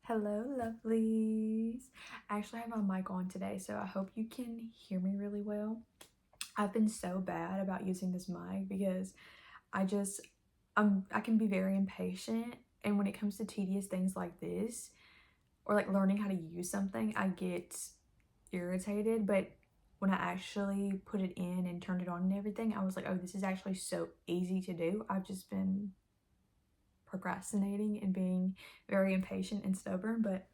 Hello, lovelies. I actually have my mic on today, so I hope you can hear me really well. I've been so bad about using this mic because I just I can be very impatient, and when it comes to tedious things like this or like learning how to use something, I get irritated, but when I actually put it in and turned it on and everything, I was like, "Oh, this is actually so easy to do." I've just been procrastinating and being very impatient and stubborn, but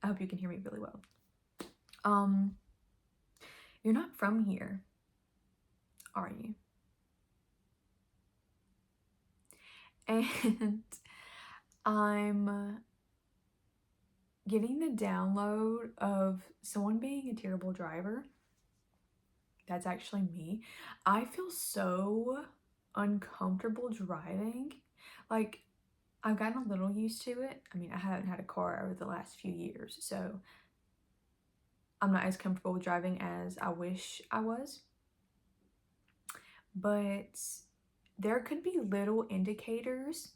I hope you can hear me really well. Um, you're not from here, are you? And I'm getting the download of someone being a terrible driver. That's actually me. I feel so uncomfortable driving. Like, I've gotten a little used to it. I mean, I haven't had a car over the last few years, so I'm not as comfortable with driving as I wish I was. But there could be little indicators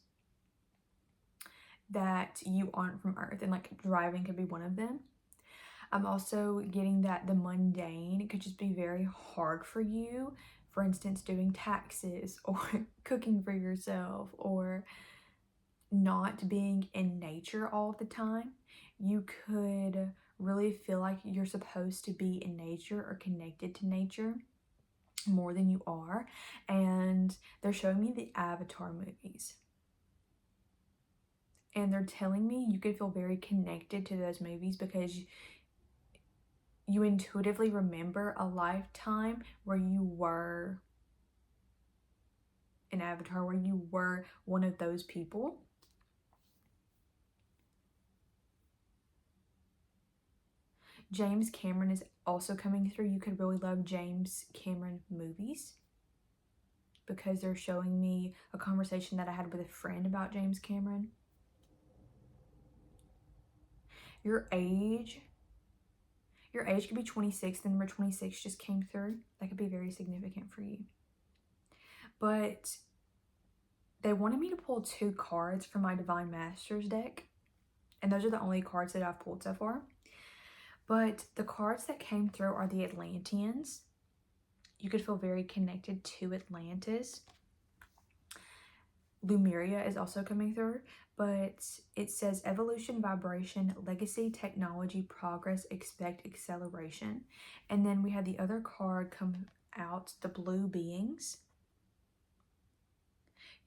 that you aren't from Earth, and like driving could be one of them. I'm also getting that the mundane could just be very hard for you. For instance, doing taxes or cooking for yourself or not being in nature all the time. You could really feel like you're supposed to be in nature or connected to nature more than you are. And they're showing me the Avatar movies. And they're telling me you could feel very connected to those movies because you intuitively remember a lifetime where you were an avatar, where you were one of those people. James Cameron is also coming through. You could really love James Cameron movies because they're showing me a conversation that I had with a friend about James Cameron. Your age could be 26. The number 26 just came through. That could be very significant for you. But they wanted me to pull 2 cards from my Divine Masters deck. And those are the only cards that I've pulled so far. But the cards that came through are the Atlanteans. You could feel very connected to Atlantis. Lumeria is also coming through, but it says evolution, vibration, legacy, technology, progress, expect acceleration. And then we had the other card come out, the blue beings.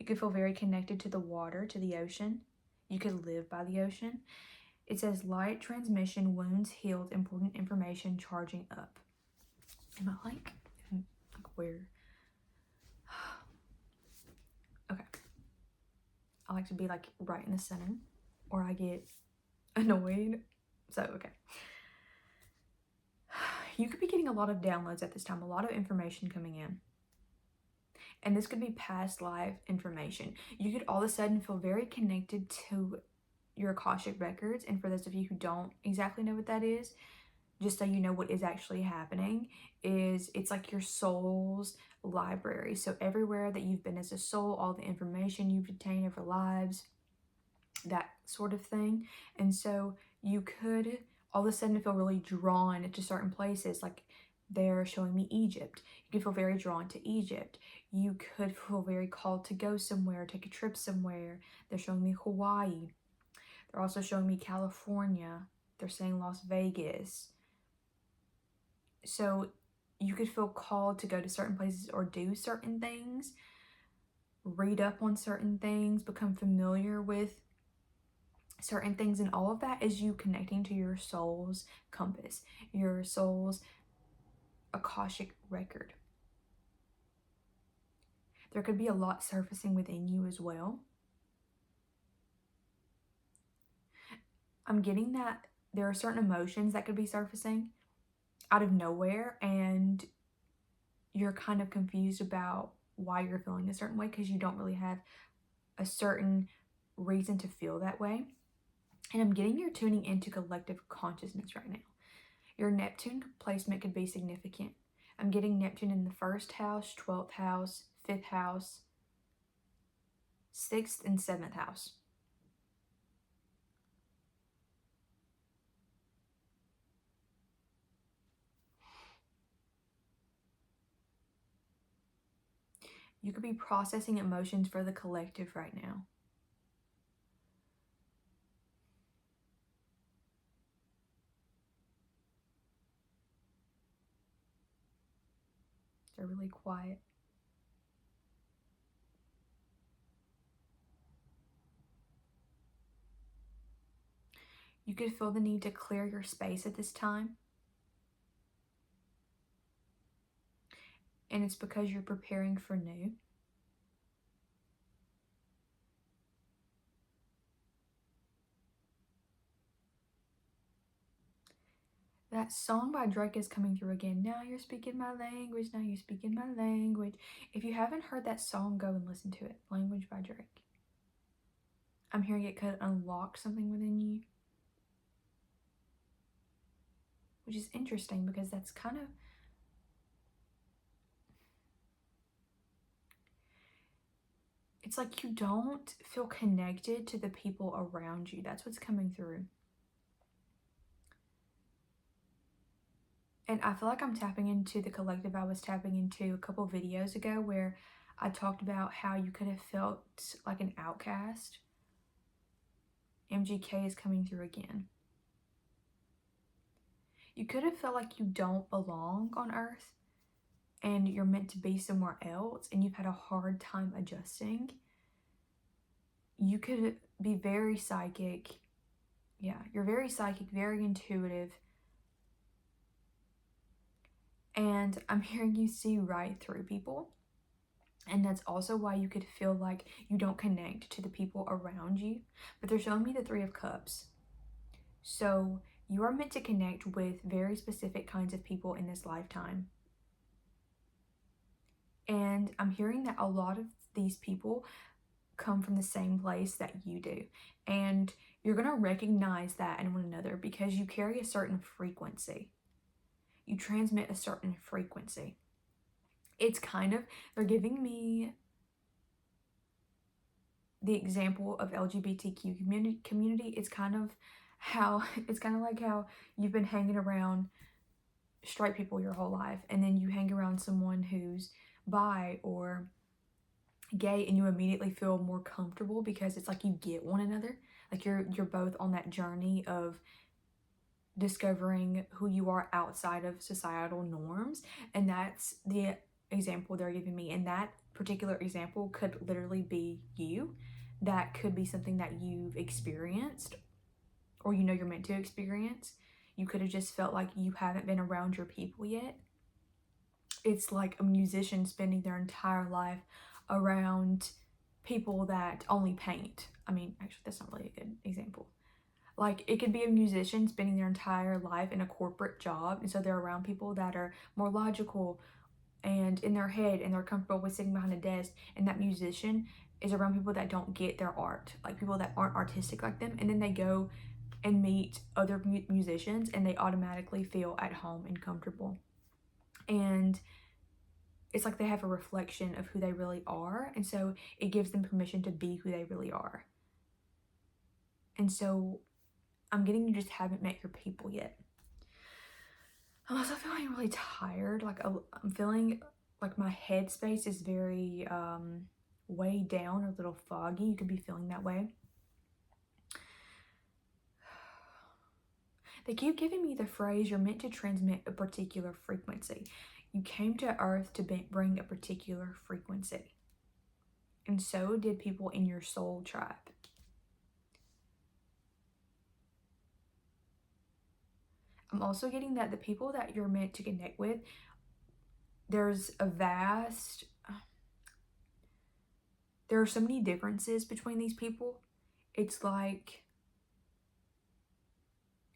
You could feel very connected to the water, to the ocean. You could live by the ocean. It says light transmission, wounds healed, important information, charging up. Am I like where? Okay. I like to be like right in the center or I get annoyed. So, okay. You could be getting a lot of downloads at this time, a lot of information coming in. And this could be past life information. You could all of a sudden feel very connected to your Akashic records. And for those of you who don't exactly know what that is, just so you know what is actually happening, is it's like your soul's library. So everywhere that you've been as a soul, all the information you've obtained over lives, that sort of thing. And so you could all of a sudden feel really drawn to certain places. Like they're showing me Egypt. You could feel very drawn to Egypt. You could feel very called to go somewhere, take a trip somewhere. They're showing me Hawaii. They're also showing me California. They're saying Las Vegas. So you could feel called to go to certain places or do certain things, read up on certain things, become familiar with certain things, and all of that is you connecting to your soul's compass, your soul's Akashic record. There could be a lot surfacing within you as well. I'm getting that there are certain emotions that could be surfacing out of nowhere, and you're kind of confused about why you're feeling a certain way because you don't really have a certain reason to feel that way. And I'm getting you're tuning into collective consciousness right now. Your Neptune placement could be significant. I'm getting Neptune in the 1st house, 12th house, 5th house, 6th and 7th house. You could be processing emotions for the collective right now. They're really quiet. You could feel the need to clear your space at this time. And it's because you're preparing for new. That song by Drake is coming through again. Now you're speaking my language. Now you're speaking my language. If you haven't heard that song, go and listen to it. Language by Drake. I'm hearing it could unlock something within you. Which is interesting because that's kind of... It's like you don't feel connected to the people around you. That's what's coming through. And I feel like I'm tapping into the collective I was tapping into a couple videos ago where I talked about how you could have felt like an outcast. MGK is coming through again. You could have felt like you don't belong on Earth and you're meant to be somewhere else and you've had a hard time adjusting. You could be very psychic. Yeah, you're very psychic, very intuitive. And I'm hearing you see right through people. And that's also why you could feel like you don't connect to the people around you. But they're showing me the Three of Cups. So you are meant to connect with very specific kinds of people in this lifetime. And I'm hearing that a lot of these people come from the same place that you do. And you're going to recognize that in one another because you carry a certain frequency. You transmit a certain frequency. It's kind of, they're giving me the example of LGBTQ community. It's kind of like how you've been hanging around straight people your whole life, and then you hang around someone who's bi or gay and you immediately feel more comfortable because it's like you get one another. Like you're both on that journey of discovering who you are outside of societal norms, and that's the example they're giving me. And that particular example could literally be you. That could be something that you've experienced or you know you're meant to experience. You could have just felt like you haven't been around your people yet. It's like a musician spending their entire life around people that only paint. I mean, actually, that's not really a good example. Like, it could be a musician spending their entire life in a corporate job, and so they're around people that are more logical and in their head, and they're comfortable with sitting behind a desk, and that musician is around people that don't get their art, like people that aren't artistic like them, and then they go and meet other musicians, and they automatically feel at home and comfortable. And it's like they have a reflection of who they really are, and so it gives them permission to be who they really are. And so I'm getting you just haven't met your people yet. I'm also feeling really tired. Like I'm feeling like my headspace is very way down, or a little foggy. You could be feeling that way. They keep giving me the phrase, you're meant to transmit a particular frequency. You came to Earth to bring a particular frequency. And so did people in your soul tribe. I'm also getting that the people that you're meant to connect with, there's a vast... There are so many differences between these people. It's like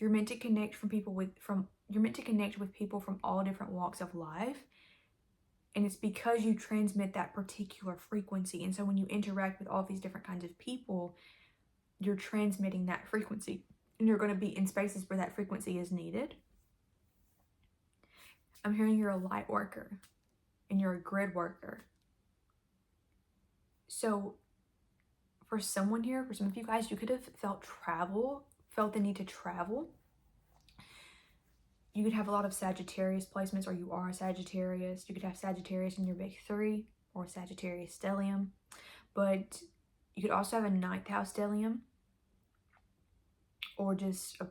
you're meant to connect you're meant to connect with people from all different walks of life. And it's because you transmit that particular frequency. And so when you interact with all these different kinds of people, you're transmitting that frequency. And you're going to be in spaces where that frequency is needed. I'm hearing you're a light worker and you're a grid worker. So for someone here, for some of you guys, you could have felt the need to travel. You could have a lot of Sagittarius placements, or you are a Sagittarius. You could have Sagittarius in your big three. or Sagittarius stellium. But you could also have a ninth house stellium, or just a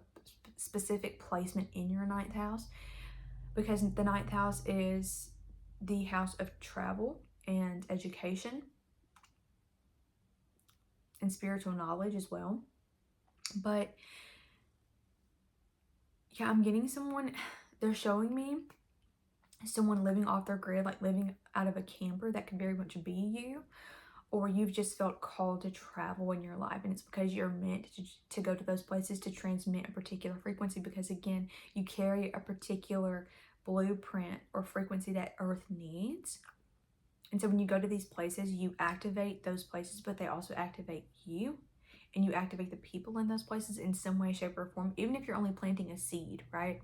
specific placement in your ninth house, because the ninth house is the house of travel and education and spiritual knowledge as well. But yeah, I'm getting someone, they're showing me someone living off their grid, like living out of a camper. That could very much be you, or you've just felt called to travel in your life, and it's because you're meant to go to those places to transmit a particular frequency, because again, you carry a particular blueprint or frequency that Earth needs. And so when you go to these places, you activate those places, but they also activate you, and you activate the people in those places in some way, shape, or form, even if you're only planting a seed, right?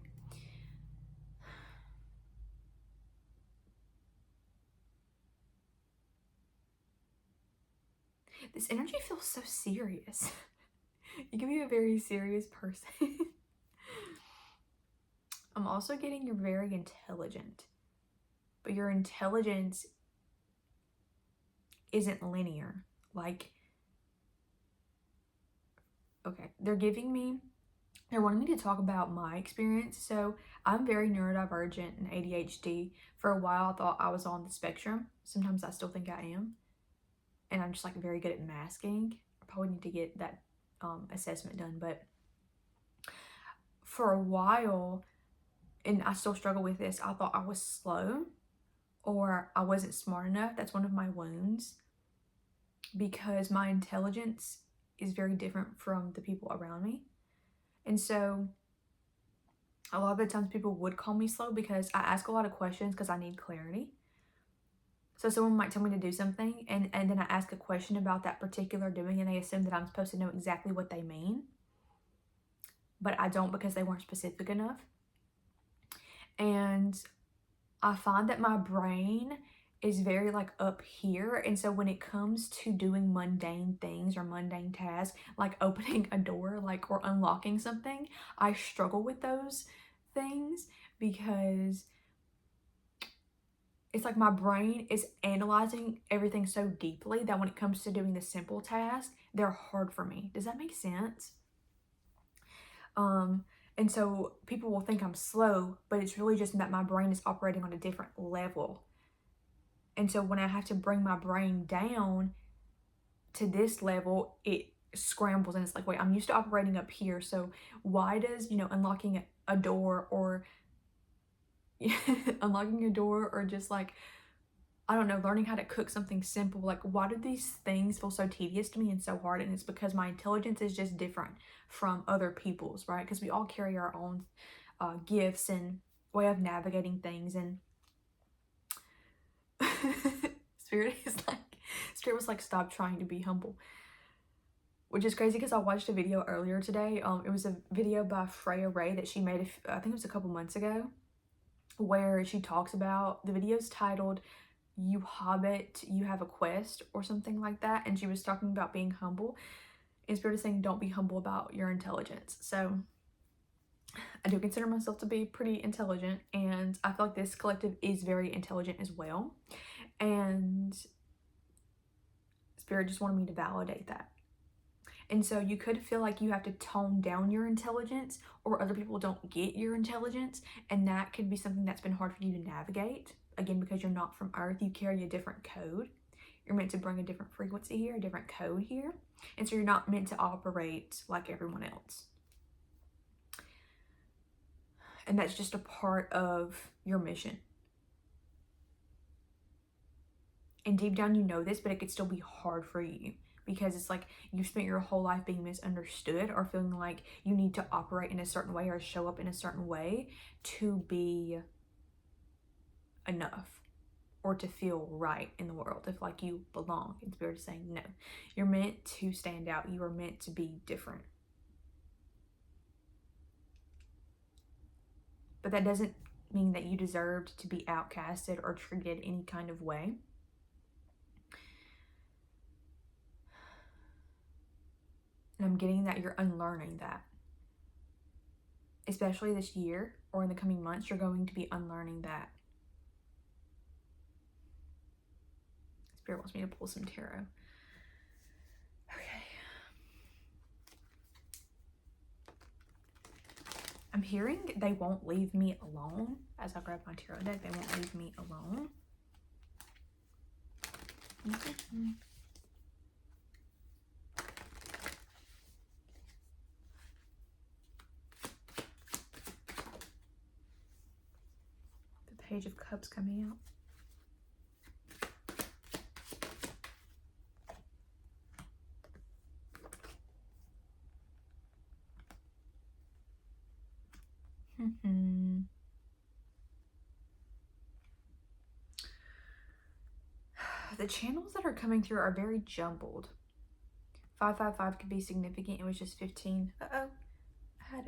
This energy feels so serious. You can be a very serious person. I'm also getting you're very intelligent, but your intelligence isn't linear. Like, okay, they're wanting me to talk about my experience. So I'm very neurodivergent and ADHD. For a while, I thought I was on the spectrum. Sometimes I still think I am. And I'm just like very good at masking. I probably need to get that assessment done. But for a while, and I still struggle with this, I thought I was slow or I wasn't smart enough. That's one of my wounds, because my intelligence is very different from the people around me. And so a lot of the times people would call me slow because I ask a lot of questions because I need clarity. So someone might tell me to do something, and then I ask a question about that particular doing, and they assume that I'm supposed to know exactly what they mean. But I don't, because they weren't specific enough. And I find that my brain is very like up here, and so when it comes to doing mundane things or mundane tasks, like opening a door, like, or unlocking something, I struggle with those things, because it's like my brain is analyzing everything so deeply that when it comes to doing the simple tasks, they're hard for me. Does that make sense? And so people will think I'm slow, but it's really just that my brain is operating on a different level. And so when I have to bring my brain down to this level, it scrambles, and it's like, wait, I'm used to operating up here. So why does, unlocking a door, or unlocking a door, or just like, I don't know, learning how to cook something simple, like, why do these things feel so tedious to me and so hard? And it's because my intelligence is just different from other people's, right? Because we all carry our own gifts and way of navigating things. And Spirit was like, stop trying to be humble. Which is crazy, because I watched a video earlier today. It was a video by Freya Ray that she made, I think it was a couple months ago, where she talks about, the video's titled, "You Hobbit, You Have a Quest," or something like that. And she was talking about being humble. And Spirit is saying, don't be humble about your intelligence. So I do consider myself to be pretty intelligent, and I feel like this collective is very intelligent as well. And Spirit just wanted me to validate that. And so you could feel like you have to tone down your intelligence, or other people don't get your intelligence, and that could be something that's been hard for you to navigate. Again, because you're not from Earth, you carry a different code. You're meant to bring a different frequency here, a different code here, and so you're not meant to operate like everyone else. And that's just a part of your mission. And deep down you know this, but it could still be hard for you, because it's like you've spent your whole life being misunderstood, or feeling like you need to operate in a certain way or show up in a certain way to be enough, or to feel right in the world, if like you belong. And Spirit is saying, no, you're meant to stand out. You are meant to be different. But that doesn't mean that you deserved to be outcasted or treated any kind of way. And I'm getting that you're unlearning that. Especially this year, or in the coming months, you're going to be unlearning that. Spirit wants me to pull some tarot. Okay. I'm hearing they won't leave me alone. As I grab my tarot deck, they won't leave me alone. The Page of Cups coming out. The channels that are coming through are very jumbled. 555 could be significant. It was just 15. Uh-oh. I had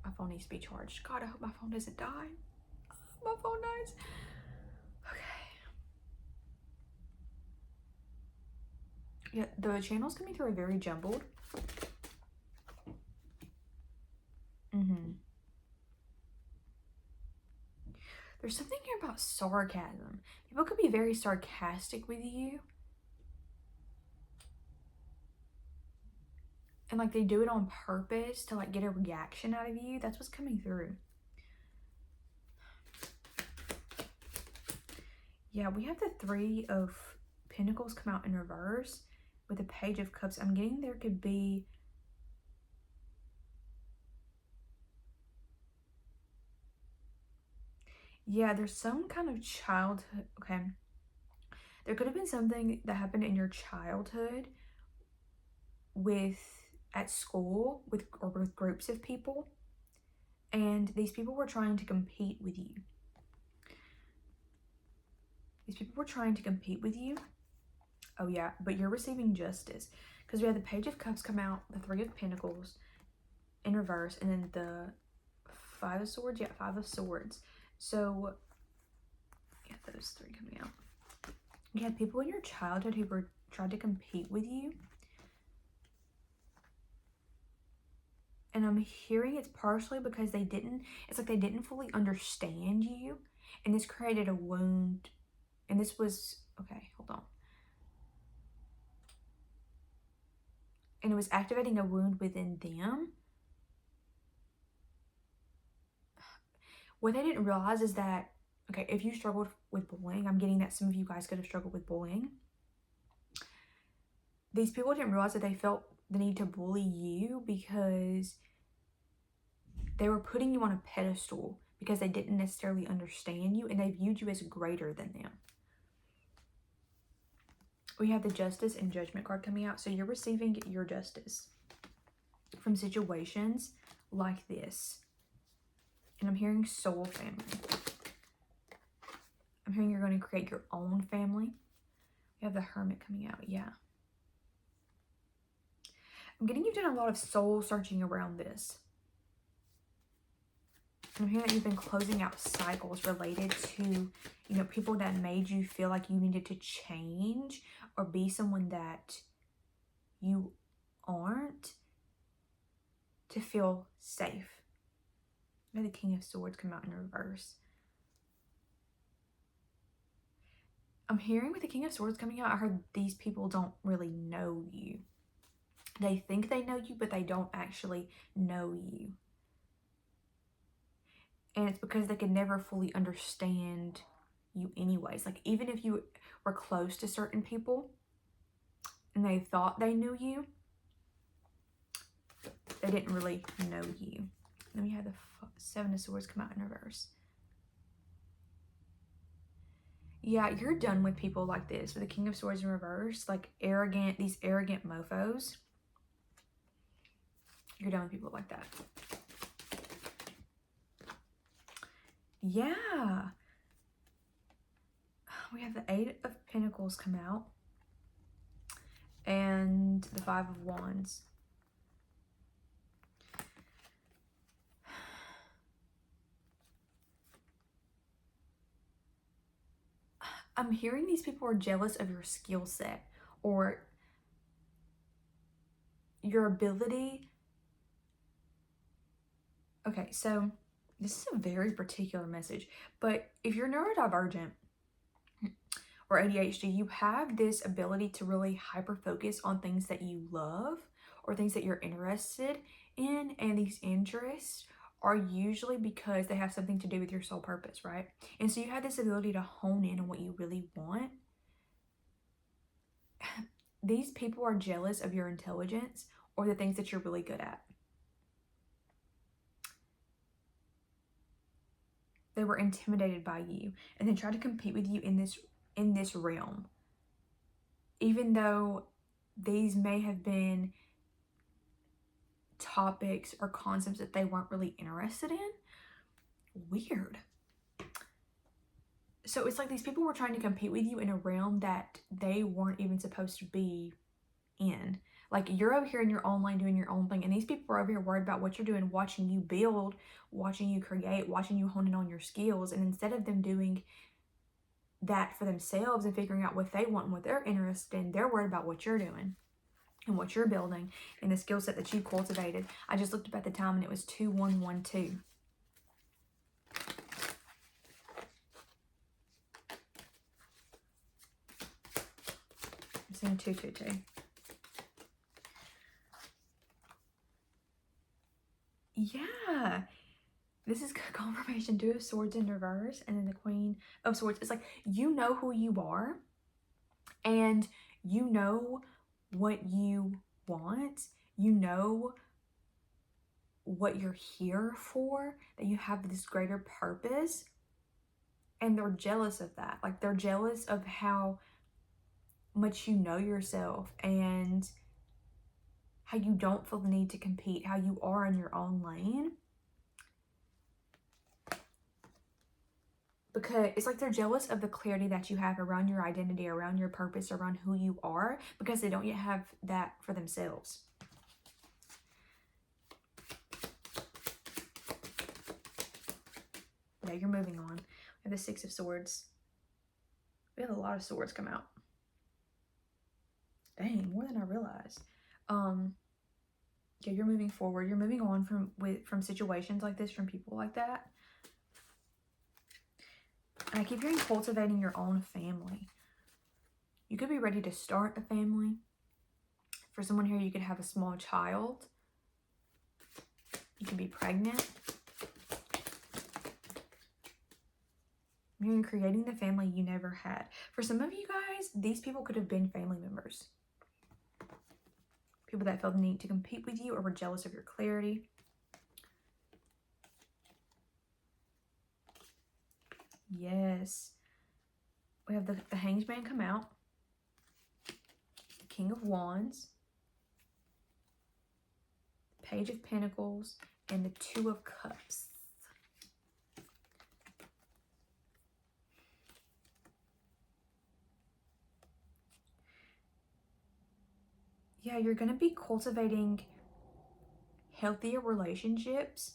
my phone needs to be charged. God, I hope my phone doesn't die. My phone dies. Okay. Yeah, the channels coming through are very jumbled. There's something here about sarcasm. People could be very sarcastic with you. And like they do it on purpose to like get a reaction out of you. That's what's coming through. Yeah, we have the Three of Pentacles come out in reverse with the Page of Cups. I'm getting there could be yeah, there's some kind of childhood. Okay. There could have been something that happened in your childhood at school with groups of people, and these people were trying to compete with you. Oh yeah, but you're receiving justice because we had the Page of Cups come out, the Three of Pentacles in reverse, and then the Five of Swords. Yeah, Five of Swords. So yeah, those three coming out. You had people in your childhood who tried to compete with you. And I'm hearing it's partially because it's like they didn't fully understand you. And this created a wound. And this was, okay, hold on. And it was activating a wound within them. What they didn't realize is that, okay, if you struggled with bullying, I'm getting that some of you guys could have struggled with bullying. These people didn't realize that they felt the need to bully you because they were putting you on a pedestal because they didn't necessarily understand you and they viewed you as greater than them. We have the Justice and Judgment card coming out. So you're receiving your justice from situations like this. And I'm hearing soul family. I'm hearing you're going to create your own family. We have the Hermit coming out. Yeah. I'm getting you've done a lot of soul searching around this. I'm hearing that you've been closing out cycles related to, people that made you feel like you needed to change or be someone that you aren't to feel safe. We have the King of Swords come out in reverse. I'm hearing with the King of Swords coming out, I heard these people don't really know you. They think they know you, but they don't actually know you. And it's because they could never fully understand you anyways. Like, even if you were close to certain people and they thought they knew you, they didn't really know you. Then we have the Seven of Swords come out in reverse. Yeah, you're done with people like this. With the King of Swords in reverse, like these arrogant mofos. You're done with people like that. Yeah. We have the Eight of Pentacles come out. And the Five of Wands. I'm hearing these people are jealous of your skill set or your ability. Okay, so this is a very particular message, but if you're neurodivergent or ADHD, you have this ability to really hyper focus on things that you love or things that you're interested in, and these interests are usually because they have something to do with your soul purpose, right? And so you have this ability to hone in on what you really want. These people are jealous of your intelligence or the things that you're really good at. They were intimidated by you and they tried to compete with you in this realm. Even though these may have been topics or concepts that they weren't really interested in. Weird. So it's like these people were trying to compete with you in a realm that they weren't even supposed to be in. Like, you're over here in your own lane doing your own thing, and these people are over here worried about what you're doing, watching you build, watching you create, watching you hone in on your skills. And instead of them doing that for themselves and figuring out what they want and what they're interested in, they're worried about what you're doing and what you're building and the skill set that you cultivated. I just looked up at the time and it was 2112. I'm seeing 222. Yeah. This is confirmation. 2 of Swords in reverse and then the Queen of Swords. It's like, you know who you are and you know what you want. You know what you're here for, that you have this greater purpose, and they're jealous of that. Like, they're jealous of how much you know yourself and how you don't feel the need to compete, how you are in your own lane. Because it's like they're jealous of the clarity that you have around your identity, around your purpose, around who you are, because they don't yet have that for themselves. Yeah, you're moving on. We have the 6 of Swords. We have a lot of swords come out. Dang, more than I realized. Yeah, you're moving forward. You're moving on from situations like this, from people like that. And I keep hearing cultivating your own family. You could be ready to start a family. For someone here, you could have a small child. You could be pregnant. You're creating the family you never had. For some of you guys, these people could have been family members. People that felt the need to compete with you or were jealous of your clarity. Yes. We have the Hanged Man come out. The King of Wands. Page of Pentacles. And the 2 of Cups. Yeah, you're going to be cultivating healthier relationships.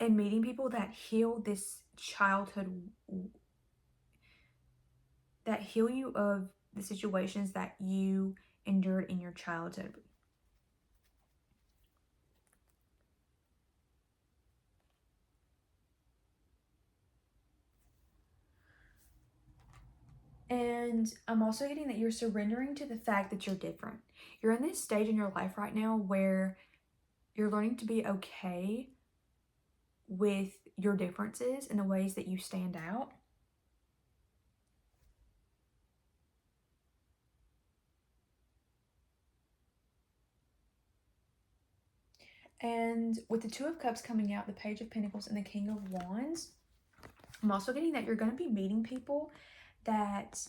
And meeting people that heal this childhood, that heal you of the situations that you endured in your childhood. And I'm also getting that you're surrendering to the fact that you're different. You're in this stage in your life right now where you're learning to be okay with your differences and the ways that you stand out. And with the 2 of Cups coming out, the Page of Pentacles, and the King of Wands, I'm also getting that you're going to be meeting people that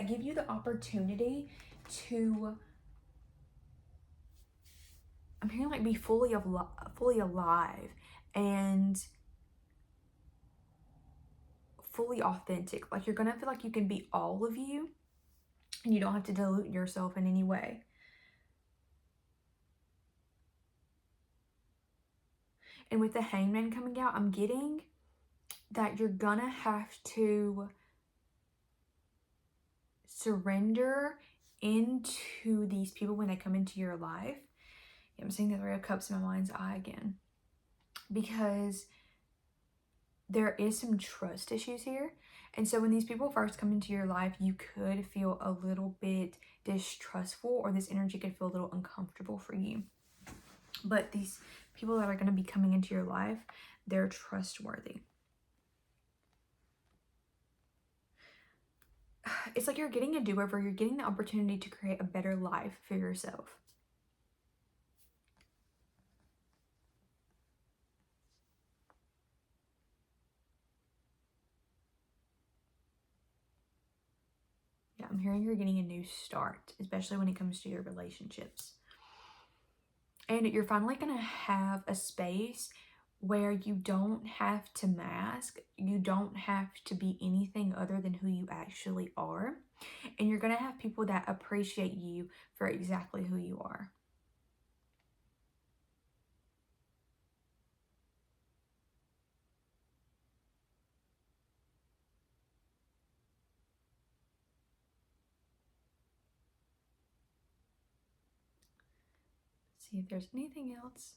give you the opportunity to, I'm hearing like, be fully alive and fully authentic. Like, you're going to feel like you can be all of you and you don't have to dilute yourself in any way. And with the Hangman coming out, I'm getting that you're gonna have to surrender into these people when they come into your life. Yeah, I'm seeing the Three of Cups in my mind's eye again. Because there is some trust issues here. And so when these people first come into your life, you could feel a little bit distrustful, or this energy could feel a little uncomfortable for you. But these people that are going to be coming into your life, they're trustworthy. It's like you're getting a do-over. You're getting the opportunity to create a better life for yourself. Yeah, I'm hearing you're getting a new start, especially when it comes to your relationships. And you're finally going to have a space where you don't have to mask. You don't have to be anything other than who you actually are. And you're going to have people that appreciate you for exactly who you are. Let's see if there's anything else.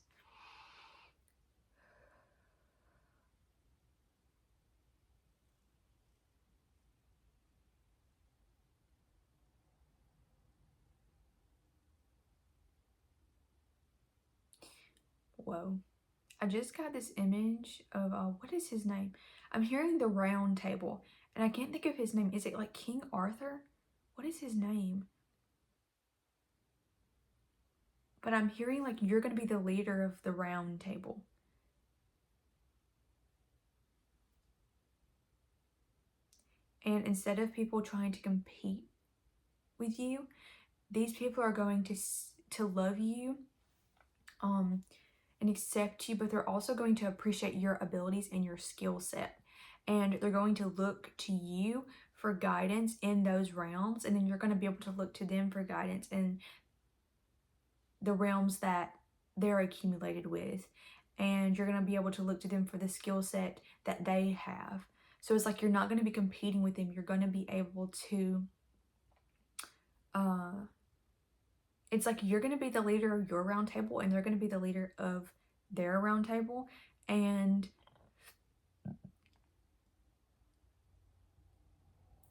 Whoa. I just got this image of, what is his name? I'm hearing the Round Table, and I can't think of his name. Is it like King Arthur? What is his name? But I'm hearing like you're going to be the leader of the Round Table. And instead of people trying to compete with you, these people are going to love you and accept you, but they're also going to appreciate your abilities and your skill set. And they're going to look to you for guidance in those realms, and then you're going to be able to look to them for guidance in the realms that they're accumulated with. And you're going to be able to look to them for the skill set that they have. So it's like you're not going to be competing with them. You're going to be able to it's like you're going to be the leader of your round table, and they're going to be the leader of their round table, and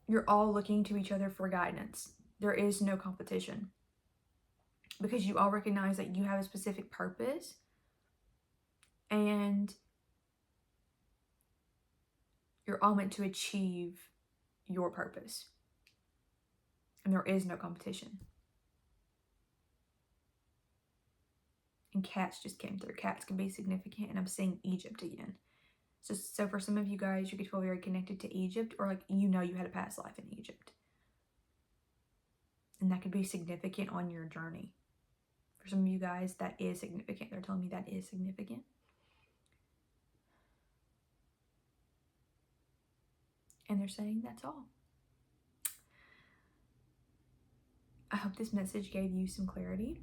you're all looking to each other for guidance. There is no competition, because you all recognize that you have a specific purpose, and you're all meant to achieve your purpose, and there is no competition. And cats just came through. Cats can be significant, and I'm seeing Egypt again. So for some of you guys, you could feel very connected to Egypt, or like you had a past life in Egypt. And that could be significant on your journey. For some of you guys, that is significant. They're telling me that is significant. And they're saying that's all. I hope this message gave you some clarity.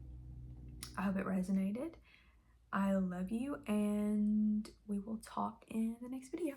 I hope it resonated. I love you, and we will talk in the next video.